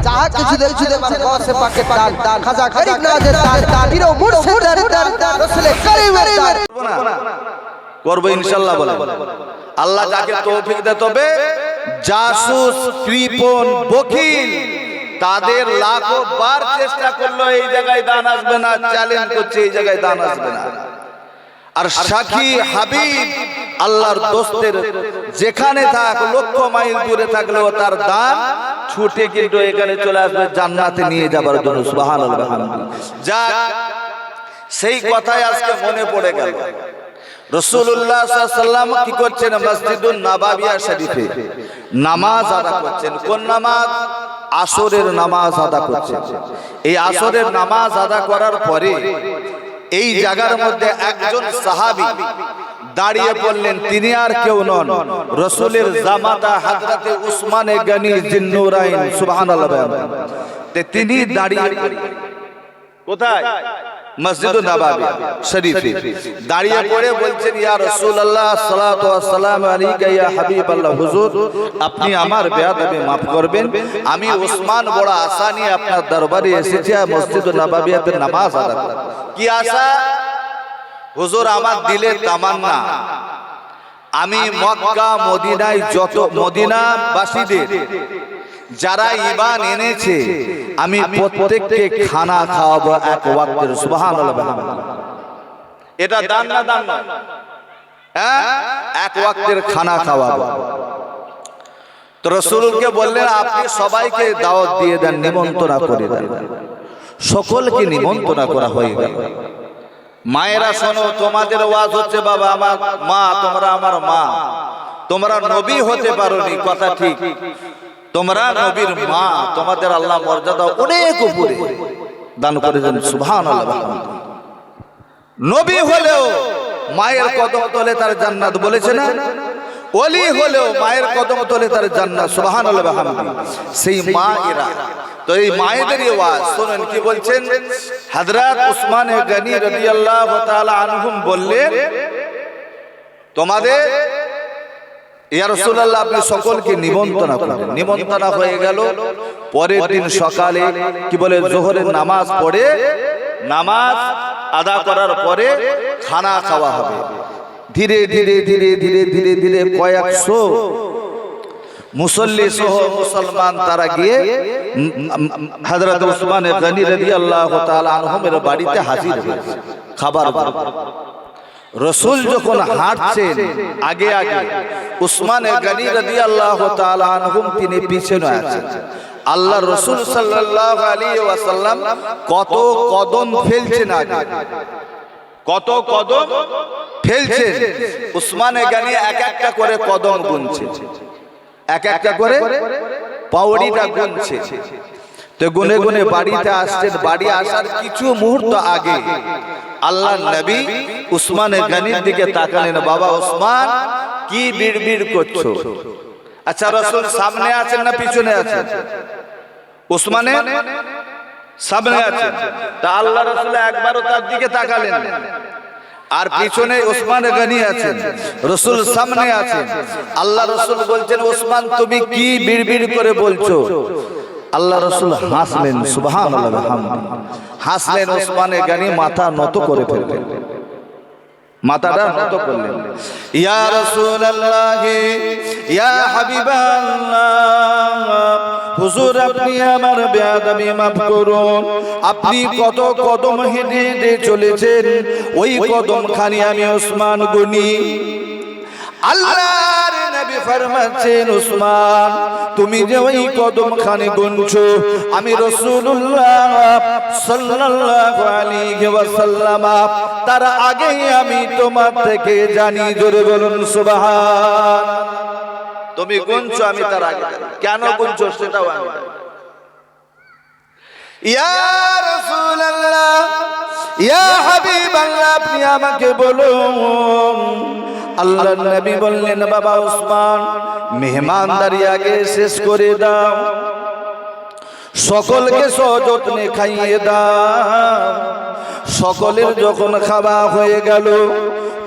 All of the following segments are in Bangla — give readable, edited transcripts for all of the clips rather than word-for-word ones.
चाह जुदे जुदे मन गौर से पाके दान खाजा गरीब नवाजे दान पीरो मुर्शिद दान रसूल करीम दान করব ইনশাআল্লাহ বলে আল্লাহ যাকে তৌফিক দেয় তবে জাসুস কৃপণ বকিল তাদের লাখো বার চেষ্টা করলো এই জায়গায় দান আসবে না চ্যালেঞ্জ করছে এই জায়গায় দান আসবে না আর সাক্ষী হাবিব আল্লাহর দোস্তের যেখানে থাক লক্ষ মাইল দূরে থাকলেও তার দান ছুটে কিন্তু এখানে চলে আসবে জান্নাতে নিয়ে যাবার জন্য সুবহানাল্লাহ যা সেই কথাই আজকে মনে পড়ে গেল রাসূলুল্লাহ সাল্লাল্লাহু আলাইহি ওয়াসাল্লাম কি করছেন মসজিদুন নববিয়া শরীফে নামাজ আদা করছেন কোন নামাজ আসরের নামাজ আদা করছেন এই আসরের নামাজ আদা করার পরে এই জায়গার মধ্যে একজন সাহাবী দাঁড়িয়ে পড়লেন তিনি আর কেউ নন রাসূলের জামাতা হযরতে উসমান গনি জিন্নুরাইন সুবহানাল্লাহ তিনি দাঁড়িয়ে কোথায় মসজিদ নববী শরীফে দাঁড়িয়ে পড়ে বলছেন ইয়া রাসূলুল্লাহ সাল্লাল্লাহু আলাইহি ওয়াসাল্লাম আলাইকা ইয়া হাবিবাল্লাহ হুজুর আপনি আমার বেয়াদবি maaf করবেন আমি উসমান বড় আশা নিয়ে আপনার দরবারে এসেছি মসজিদ নববীতে নামাজ আদা করতে কি আশা হুজুর আমার দিলের তামান্না আমি মক্কা মদিনায় যত মদিনাবাসীদের যারা ঈমান এনেছে আমি প্রত্যেককে খানা খাওয়াবো এক ওয়াক্তের সুবহানাল্লাহ এটা দান না দান না হ্যাঁ এক ওয়াক্তের খানা খাওয়াবো তো রাসূলকে বললেন আপনি সবাইকে দাওয়াত দিয়ে দেন নিমন্ত্রণ করে দেন সকলকে নিমন্ত্রণ করা হয়ে গেল মায়েরা শোনো তোমাদের ওয়াজ হচ্ছে বাবা আমার মা তোমরা আমার মা তোমরা নবী হতে পারোনি কথা ঠিক তোমরা নবীর মা তোমাদের আল্লাহ মর্যাদা অনেক উপরে দান করেছেন সুবহানাল্লাহ নবী হলেও মায়ের কদম তলে তার জান্নাত বলেছে না ওলি হলেও মায়ের কদম তলে তার জান্নাত সুবহানাল্লাহ সেই মা এরা তো এই মায়েদের ওয়াজ শুনেন কি বলছেন হযরত উসমান গনি রাদিয়াল্লাহু তাআলা আনহুম বললেন তোমাদের ইয়া রাসূলুল্লাহ আপনি সকলকে নিমন্ত্রণ করেন নিমন্ত্রণ হয়ে গেল পরের দিন সকালে কি বলে যোহরের নামাজ পড়ে নামাজ আদা করার পরে খানা খাওয়া হবে ধীরে ধীরে ধীরে ধীরে ধীরে ধীরে কয়েকশো মুসল্লি সহ মুসলমান তারা গিয়ে হযরত উসমান গনি রাদিয়াল্লাহু তাআলা আনহুমের বাড়িতে হাজির হয়েছে খাবার রাসূল যখন হাঁটছেন আগে আগে উসমান গনি রাদিয়াল্লাহু তাআলা আনহুম তিনি পিছনে আছেন আল্লাহর রাসূল সাল্লাল্লাহু আলাইহি ওয়াসাল্লাম কত কদম ফেলছেন আগে কত কদম ফেলছেন উসমান গনি এক একটা করে কদম গুনছে এক একটা করে পাউড়িটা গুনছে তো গুনে গুনে বাড়িতে আসছেন বাড়ি আসার কিছু মুহূর্ত আগে আল্লাহর নবী উসমান গনির দিকে তাকালেন বাবা উসমান কি বিড়বিড় করছো আচ্ছা রাসূল সামনে আছেন না পিছনে আছেন উসমানে সামনে আছেন তা আল্লাহ রাসূল একবারও তার দিকে তাকালেন আর পিছনে উসমান গনি আছেন রাসূল সামনে আছেন আল্লাহ রাসূল বলছেন উসমান তুমি কি বিড়বিড় করে বলছো আল্লাহ রাসূল হাসলেন সুবহানাল্লাহ হাসলেন উসমান গনি মাথা নত করে ফেললেন মাথাটা নত করলেন ইয়া রাসূলুল্লাহ ইয়া হাবিবাল্লাহ হুজুর আপনি আমার বেয়াদবি maaf করুন আপনি কত কদম হেঁটে হেঁটে চলেছেন ওই কদম খানি আমি উসমান গুনি আল্লাহর নবী ফরমাচ্ছেন উসমান তুমি যে ওই কদম খানি গুনছো আমি রাসূলুল্লাহ সাল্লাল্লাহু আলাইহি ওয়াসাল্লাম তার আগেই আমি তোমার থেকে জানি জোরে বলুন সুবহান তুমি গুনছো আমি তার আগে কেন গুনছো সেটাও আমি ইয়া রাসূলুল্লাহ ইয়া হাবিবাল্লাহ আপনি আমাকে বলুন আল্লাহর নবী বললেন বাবা উসমান মেহমানদারি আগে শেষ করে দাও সকলকে সযত্নে খাইয়ে দাও সকলের যখন খাওয়া হয়ে গেল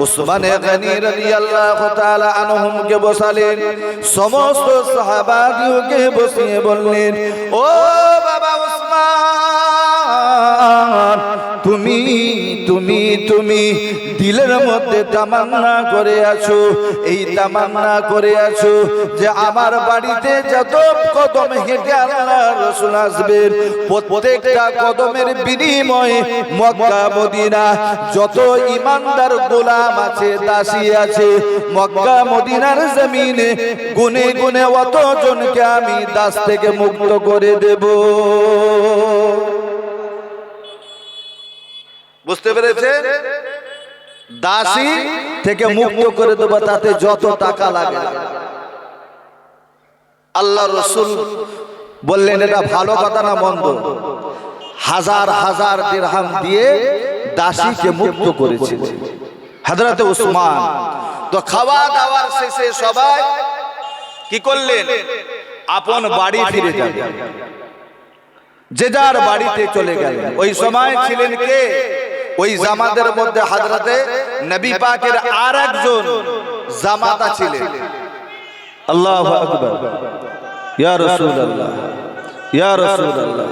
উসমান গনি রাদিয়াল্লাহু তাআলা আনহুমকে বসালেন সমস্ত সাহাবাদিওকে বসিয়ে বললেন ও তুমি তুমি দিলের মধ্যে তামান্না করে আছো, এই তামান্না করে আছো যে আমার বাড়িতে যত কদম হেঁটে আল্লাহ রাসূল আসবেন, প্রত্যেকটা কদমের বিনিময়ে মক্কা মদিনা যত ইমানদার গোলাম আছে, দাসী আছে, মক্কা মদিনার জমিনে গুনে গুনে অতজনকে আমি দাস থেকে মুক্ত করে দেব। বুঝতে পেরেছে? দাসী থেকে মুক্ত করে দেব, তাতে যত টাকা লাগে। আল্লাহ রাসূল বললেন এটা ভালো কথা না মন্দ? হাজার হাজার দিরহাম দিয়ে দাসীকে মুক্ত করেছিল হযরত উসমান। তো খাওয়া দাওয়ার শেষে সবাই কি করলেন? আপন বাড়ি ফিরে যাবেন, যে যার বাড়িতে চলে গেলেন। ওই সময় ছিলেন কে? ওই জামাতের মধ্যে হযরতে নবী পাকের আর একজন জামাতা ছিলেন। আল্লাহু আকবার, ইয়া রাসূলুল্লাহ, ইয়া রাসূলুল্লাহ,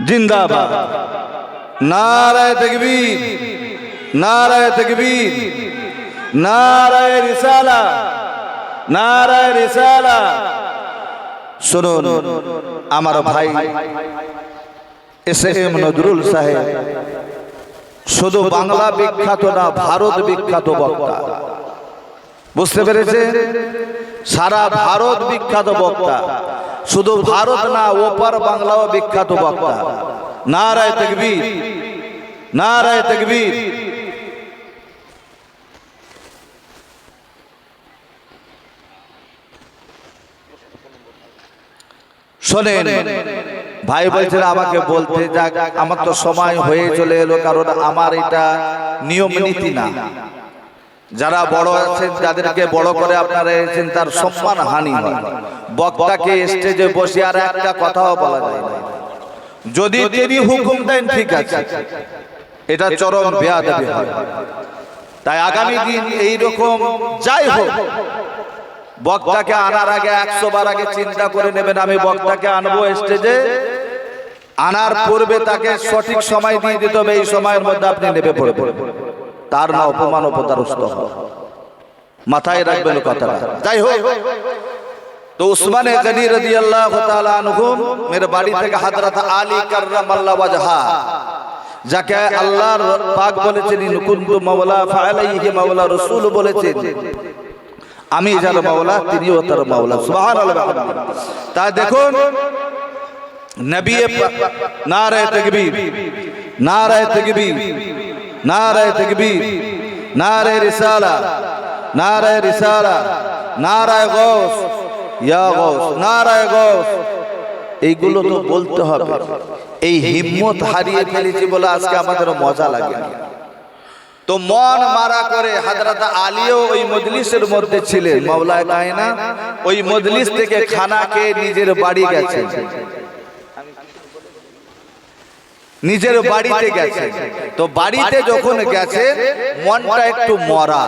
জিন্দাবাদ, নারায়ে তাকবীর, নারায়ে তাকবীর, নারায়ে রিসালা, নারায়ে রিসালা। শুনুন আমার ভাই এসএম নজরুল সাহেব শুধু বাংলা বিখ্যাত না, ভারত বিখ্যাত বক্তা। বুঝতে পেরেছে? সারা ভারত বিখ্যাত বক্তা, শুধু ভারত না, ওপার বাংলাও বিখ্যাত বক্তা। নারায়ে তাকবীর, নারায়ে তাকবীর। শোনেন, ভাই বলছেন আমাকে বলতে, যাক আমার তো সময় হয়ে চলে এলো, কারণ আমার এটা নিয়ম নীতি না। যারা বড় আছেন, যাদেরকে বড় করে আপনারা এসেছেন, তার সম্মান হানি হয়। বক্তাকে স্টেজে বসে আর একটা কথাও বলা যায় না। যদি তিনি হুকুম দেন ঠিক আছে, এটা চরম বেয়াদবি হয়। তাই আগামী দিন এইরকম যাই হোক, বক্তাকে আনার আগে 100 বার আগে চিন্তা করে নেবেন। আমি বক্তাকে আনবো স্টেজে, আনার পূর্বে তাকে সঠিক সময় দিয়ে দিতে হবে। এই সময়ের মধ্যে আপনি নেমে পড়বেন, তার না অপমান অপদস্থ হবে। মাথায় রাখবেন কথাটা। যাই হোক, তো উসমানে গনি রাদিয়াল্লাহু তাআলা আনহু মেরে বাড়ি থেকে হযরত আলী কাররামাল্লাহু ওয়াজহা, যাকে আল্লাহর পাক বলেছেন ইন কুনতু মাওলা ফাআলাইহি মাওলা, রাসূল বলেছেন আমি যার মাওলা তিনিও তার মাওলা। সুবহানাল্লাহ। তা দেখুন নবী, নারায়ে তাকবীর, নারায়ে তাকবীর, নারায়ে তাকবীর, নারায়ে রিসালা, নারায়ে রিসালা, নারায়ে গাউস, ইয়া গাউস, নারায়ে গাউস। এইগুলো তো বলতে হবে। এই হিম্মত হারিয়ে ফেলেছি বলে আজকে আমাদের মজা লাগে। তো মন মারা করে হযরত আলীও ওই মজলিসের মধ্যে ছিলেন। মাওলায়ে কায়নাত ওই মজলিস থেকে খানা খেয়ে নিজের বাড়ি গেছেন, নিজের বাড়িতে গেছেন। তো বাড়িতে যখন গেছেন, মনটা একটু মরা।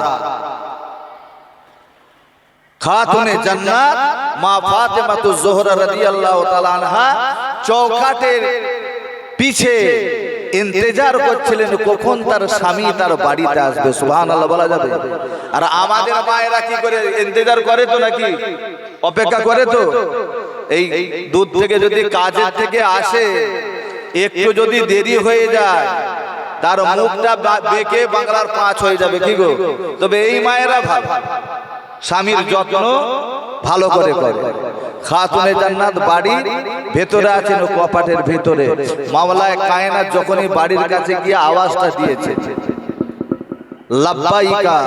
খাতুনে জান্নাত মা ফাতেমাতুজ জোহরা রাদিয়াল্লাহু তাআলা আনহা চৌকাটের পিছে ইন্তজার করছিলেন কখন তার স্বামী তার বাড়িতে আসবে। সুবহানাল্লাহ বলা যাবে? আর আমাদের মায়েরা কি করে ইন্তজার করে? তো নাকি অপেক্ষা করে? তো এই দুধ থেকে যদি কাজের থেকে আসে, একটু যদি দেরি হয়ে যায়, তার মুখটা বেঁকে বাংলার 5 হয়ে যাবে। কি গো? তবে এই মায়েরা ভালো, স্বামীর যত্ন ভালো করে করে। খাতুনে জান্নাত বাড়ির ভেতরে আছেন, কপাটের ভেতরে। মাওলায়ে কায়নাত যখনই বাড়ির কাছে গিয়ে আওয়াজটা দিয়েছে লাব্বাইকা,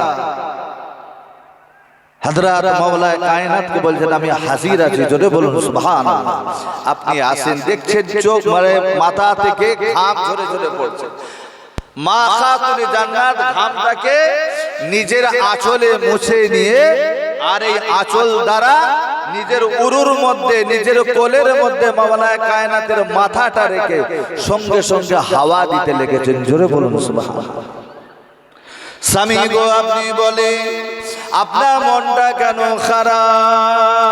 হযরত মাওলায়ে কায়নাতকে বলছেন আমি হাজির আছি। জোরে বলুন সুবহানাল্লাহ। আপনি আসেন, দেখছেন চোখ মানে মাথা থেকে ঘাম ঝরে ঝরে পড়ছে। মা খাতুনে জান্নাত ঘামটাকে নিজের আঁচলে মুছে নিয়ে, আর এই আঁচল দ্বারা নিজের উরুর মধ্যে, নিজের কোলের মধ্যে মাওলায়ে কায়নাতের মাথাটা রেখে সঙ্গে সঙ্গে হাওয়া দিতে লেগেছেন। জোরে বলুন সুবহানাল্লাহ। স্বামী গো, আপনি বলে আপনার মনটা কেন খারাপ?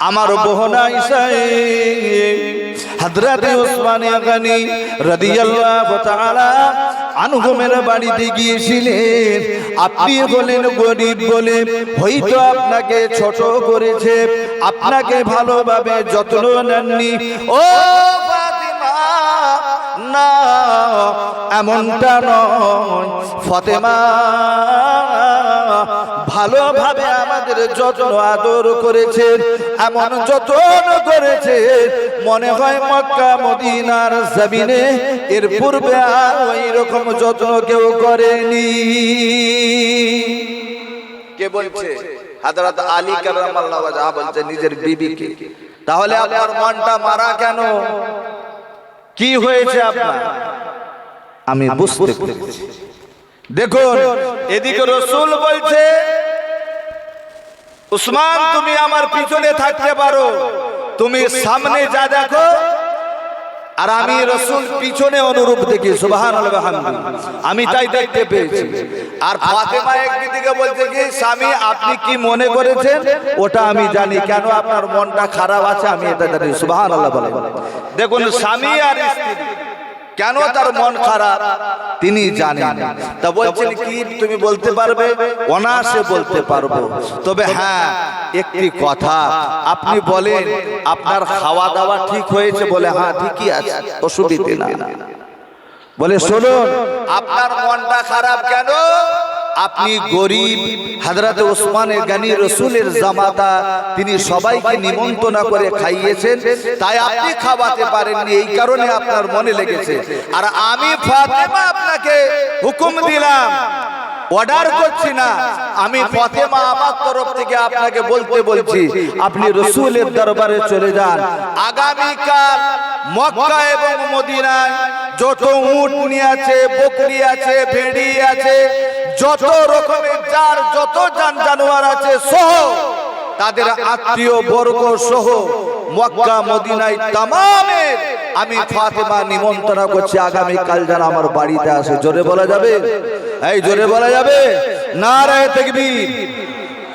আমার বহনা ইসাই হযরত উসমান গনি রাদিয়াল্লাহু তাআলা আনহুমের বাড়িতে গিয়েছিলেন। আপনি বলেন গরিব বলে হয়তো আপনাকে ছোট করেছে, আপনাকে ভালোভাবে যত্ন নেননি। ও ফাতেমা, না এমনটা নয়, ফাতেমা ভালোভাবে আমাদের যত্ন আদর করেছেন, এমন যত্ন করেছে মনে হয় মক্কা মদিনার জমিনে এর পূর্বে আর ওই রকম যত্ন কেউ করেনি। কে বলছে? হযরত আলী কারামাল্লাহু ওয়াজহা বলছে নিজের বিবিকে। তাহলে আপনার মনটা মারা কেন? কি হয়েছে আপনার? আমি বুঝতে পেরেছি। দেখুন এদিকে রাসূল বলছে উসমান তুমি আমার পিছনে থাকতে পারো, তুমি সামনে যা দেখো আর আমি রাসূল পিছনে অনুরূপ দেখি। সুবহানাল্লাহ ওয়া বিহামদিহি, আমি তাই দেখতে পেয়েছি। আর ফাতেমা একদিকে বলছে কি স্বামী আপনি কি মনে করেছেন ওটা আমি জানি, কেন আপনার মনটা খারাপ আছে আমি এটা জানি। সুবহানাল্লাহ বলে। দেখুন স্বামী আর স্ত্রী কেন তার মন খারাপ তিনি জানেন। তা বলছেন কি তুমি বলতে পারবে? অনায়াসে বলতে পারবো, তবে হ্যাঁ একটি কথা আপনি বলেন আপনার খাওয়া দাওয়া ঠিক হয়েছে? বলে হ্যাঁ ঠিকই আছে, অসুবিধে না। বলে শুনুন আপনার মনটা খারাপ কেন? আপনি গরিব, হযরত উসমান গনি রাসূলের জামাতা, তিনি সবাইকে নিমন্ত্রণ করে খাইয়েছেন, তাই আপনি খাওয়াতে পারেননি, এই কারণে আপনার মনে লেগেছে। আর আমি ফাতেমা আপনাকে হুকুম দিলাম, অর্ডার করছি না, আমি ফাতেমা আমার তরফ থেকে আপনাকে বলতে বলছি আপনি রাসূলের দরবারে চলে যান। আগামীকাল মক্কা এবং মদিনায় যত উটনি আছে, বকরি আছে, ভেড়ি আছে, যত রকমের যার যত জানোয়ার আছে সহ তাদের আত্মীয় বর্গ সহ মক্কা মদিনায় তামামের আমি ফাতেমা নিমন্ত্রণ করছি আগামীকাল যেন আমার বাড়িতে আসে। জোরে বলা যাবে? এই জোরে বলা যাবে? নারায়ে তাকবীর।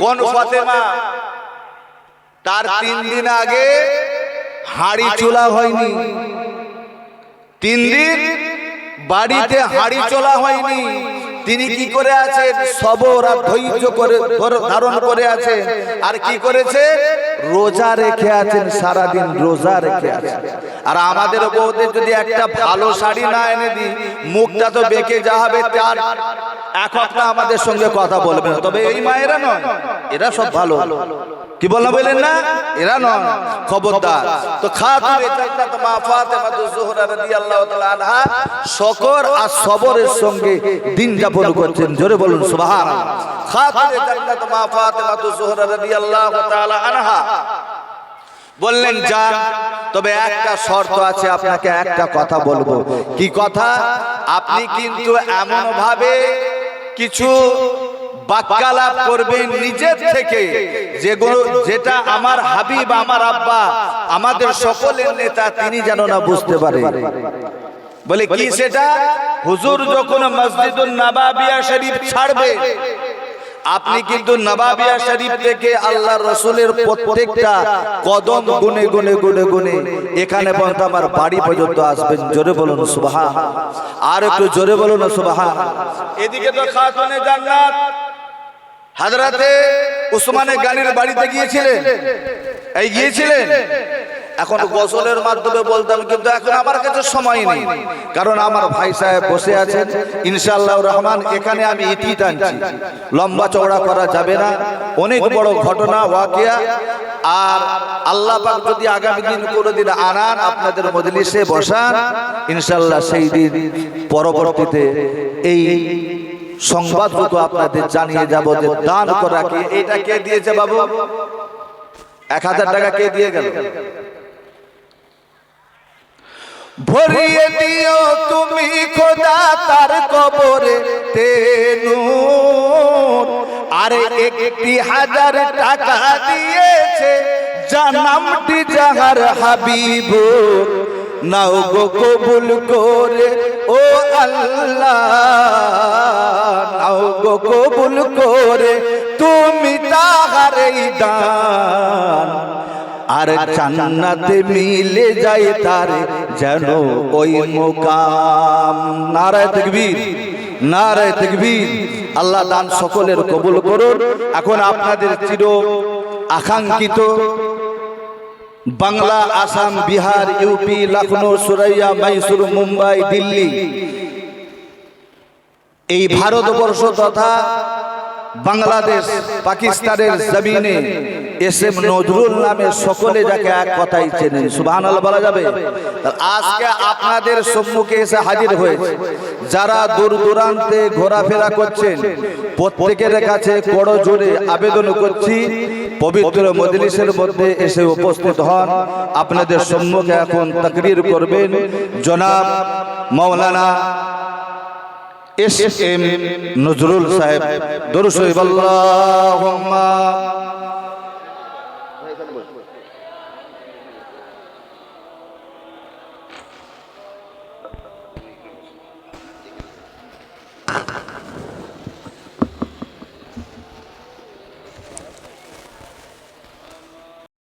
কোন ফাতেমা? তার 3 দিন আগে হাড়ি চুলা হয়নি, 3 দিন বাড়িতে হাড়ি চলা হয়নি। তিনি কি করে আছেন? সবর আর ধৈর্য করে ধারণ করে আছেন। আর কি করেছে? রোজা রেখে আছেন, সারা দিন রোজা রেখে আছেন। আর আমাদের বউদের যদি একটা ভালো শাড়ি না এনে দিই, মুখটা তো বেঁকে যা হবে, তার এক হপ্তাহ আমাদের সঙ্গে কথা বলবে না। তবে এই মায়েরা নয়, এরা সব ভালো। কি বললাম বলেন না? এরা নয়, খবরদার। তো খাতুনে জান্নাত মা ফাতেমা জোহরা রাদিয়াল্লাহু তাআলা আনহা শকর আর সবরের সঙ্গে দিন যাপন করছেন। জোরে বলুন সুবহানাল্লাহ। খাতুনে জান্নাত মা ফাতেমা জোহরা রাদিয়াল্লাহু তাআলা আনহা বললেন যান, তবে একটা শর্ত আছে, আপনাকে একটা কথা বলবো। কি কথা? আপনি কিন্তু এমন ভাবে কিছু বাক্যালাপ করবেন নিজের থেকে যেটা আমার হাবিব, আমার আব্বা, আমাদের সকলের নেতা তিনি যেন না বুঝতে পারে। বলে কি সেটা? হুজুর যখন মসজিদুন নবাবিয়া শরীফ ছাড়বে, আপনি কিন্তু নবাবিয়া শরীফ থেকে আল্লাহর রাসূলের প্রত্যেকটা কদম গুনে গুনে গুনে গুনে এখানে পর্যন্ত আমার বাড়ি পর্যন্ত আসবেন। জোরে বলুন সুবহানাল্লাহ। আর একটু জোরে বলুন সুবহানাল্লাহ। এদিকে তো খাতুনে জান্নাত হযরতে উসমান গনির বাড়িতে গিয়েছিলেন, এই গিয়েছিলেন। এখন গোসলের মাধ্যমে বলতাম, কিন্তু এখন আমার কাছে সময় নেই, কারণ আমার ভাই সাহেব বসে আছেন ইনশাআল্লাহর রহমান। এখানে আমি ইতি টানছি, লম্বা চওড়া করা যাবে না, অনেক বড় ঘটনা ওয়াকিয়া। আর আল্লাহ পাক যদি আগামী দিন কোনোদিন আনান, আপনাদের মজলিসে বসান, ইনশাআল্লাহ সেই দিন পরবর্তীতে এই সংবাদটুকু আপনাদের জানিয়ে যাব যে দান করা কি। এটা কে দিয়েছে বাবু? 1000 টাকা কে দিয়ে গেল? ভরিয়ে দিও তুমি খোদা তার কবরে নূর। আরে 1000 টাকা দিয়েছে জানামটি যাহার হাবিব, নাও গো কবুল করে ও আল্লাহ, নাও গো কবুল করে তুমি তাহার এই দান। আর জান্নাতে মিলে যায় তার যেন ওই মুকাম। নারায়ে তাকবীর, নারায়ে তাকবীর। আল্লাহ দান সকলের কবুল করুন। এখন আপনাদের চির আকাঙ্ক্ষিত বাংলা, আসাম, বিহার, ইউপি, লখনৌ, সুরাইয়া, মাইসুর, মুম্বাই, দিল্লি, এই ভারতবর্ষ তথা বাংলাদেশ, পাকিস্তানের জমিনে এসএম নজরুল নামে সকলে যাকে এক কথাই চেনেন, সুবহানাল্লাহ বলা যাবে। আজকে আপনাদের সম্মুখে এসে হাজির হয়েছে যারা দূর দূরান্তে ঘোরাফেরা করছেন, প্রত্যেকের কাছে বড় জোরে আবেদন করছি পবিত্র মজলিসের মধ্যে এসে উপস্থিত হন। আপনাদের সম্মুখে এখন তাকরীর করবেন জনাব মাওলানা এসএম নজরুল সাহেব। দরুদ শরীফ আল্লাহুম্মা।